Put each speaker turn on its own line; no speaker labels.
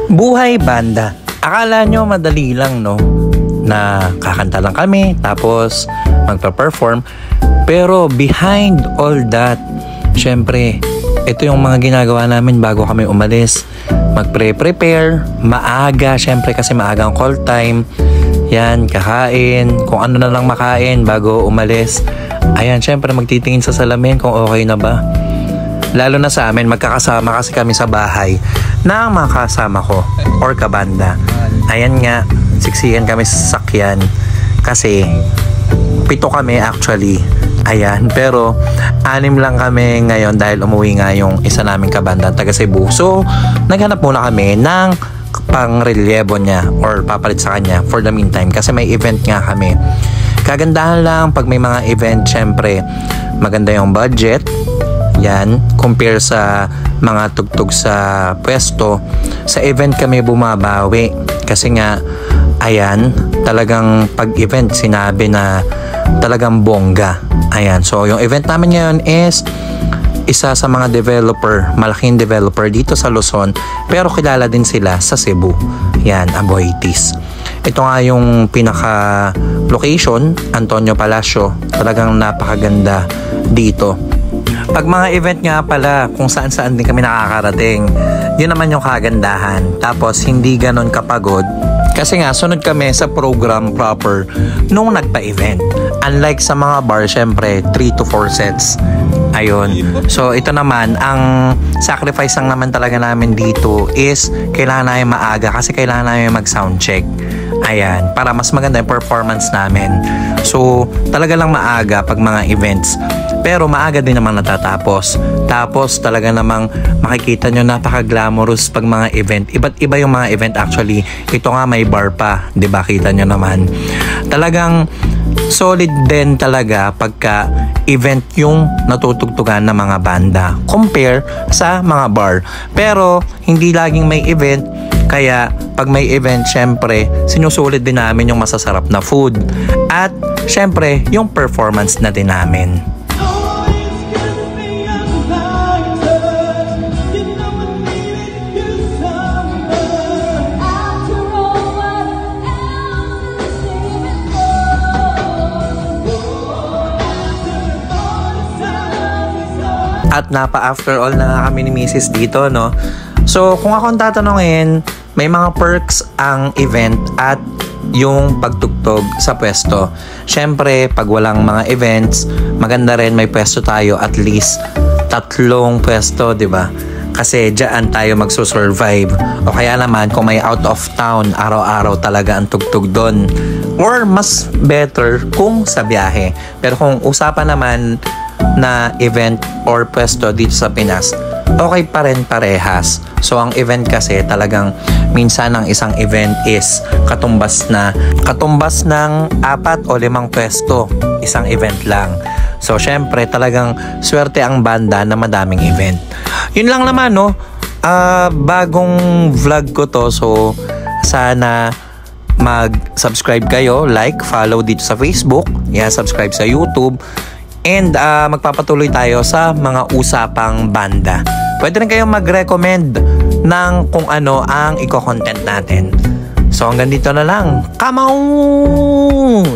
Buhay banda. Akala nyo madali lang, no? Na kakanta lang kami, tapos magpa-perform. Pero behind all that, syempre, ito yung mga ginagawa namin bago kami umalis. Magpre-prepare, maaga, syempre kasi maaga ang call time. Yan, kakain, kung ano na lang makain bago umalis. Ayan, syempre magtitingin sa salamin kung okay na ba. Lalo na sa amin, magkakasama kasi kami sa bahay ng mga kasama ko or kabanda. Ayan nga, siksikan kami sa sasakyan kasi 7 kami actually. Ayan, pero 6 lang kami ngayon dahil umuwi nga yung isa naming kabanda taga Cebu. So, naghanap muna kami ng pang-relievo niya or papalit sa kanya for the meantime kasi may event nga kami. Kagandahan lang pag may mga event, syempre maganda yung budget. Yan, compare sa mga tugtog sa pwesto. Sa event kami bumabawi kasi nga, ayan, talagang pag-event sinabi na talagang bongga. Ayan, so yung event namin ngayon is isa sa mga developer, malaking developer dito sa Luzon, pero kilala din sila sa Cebu. Yan, Aboitiz. Ito nga yung pinaka location, Antonio Palacio. Talagang napakaganda dito. Pag mga event nga pala, kung saan-saan din kami nakakarating, yun naman yung kagandahan. Tapos hindi ganon kapagod kasi nga sunod kami sa program proper nung nagpa-event. Unlike sa mga bar, syempre 3 to 4 sets. Ayun. So ito naman, ang sacrifice lang naman talaga namin dito is kailangan namin maaga kasi kailangan namin mag-sound check. Ayan, para mas maganda yung performance namin. So talaga lang maaga pag mga events. Pero maaga din naman natatapos. Tapos talaga namang makikita nyo napaka-glamorous pag mga event. Iba't iba yung mga event actually. Ito nga may bar pa, 'di ba? Kita nyo naman. Talagang solid din talaga pagka event yung natutugtugan ng mga banda compare sa mga bar. Pero hindi laging may event. Kaya pag may event, syempre sinusulit din namin yung masasarap na food. At syempre yung performance na din namin. At napa-after all na kami ni Mrs. dito, no? So, kung ako ang tatanungin, may mga perks ang event at yung pagtugtog sa pwesto. Syempre, pag walang mga events, maganda rin may pwesto tayo at least 3 pwesto, di ba? Kasi diyan tayo magsusurvive. O kaya naman, kung may out of town, araw-araw talaga ang tugtog doon. Or mas better kung sa biyahe. Pero kung usapan naman na event or pwesto dito sa Pinas, okay pa rin parehas. So ang event kasi talagang minsan ang isang event is katumbas ng 4 o 5 pwesto, isang event lang. So syempre talagang swerte ang banda na madaming event. Yun lang naman, no? Bagong vlog ko to, so sana mag-subscribe kayo, like, follow dito sa Facebook, subscribe sa YouTube. And magpapatuloy tayo sa mga usapang banda. Pwede rin kayong mag-recommend ng kung ano ang i-content natin. So hanggang dito na lang. Come on!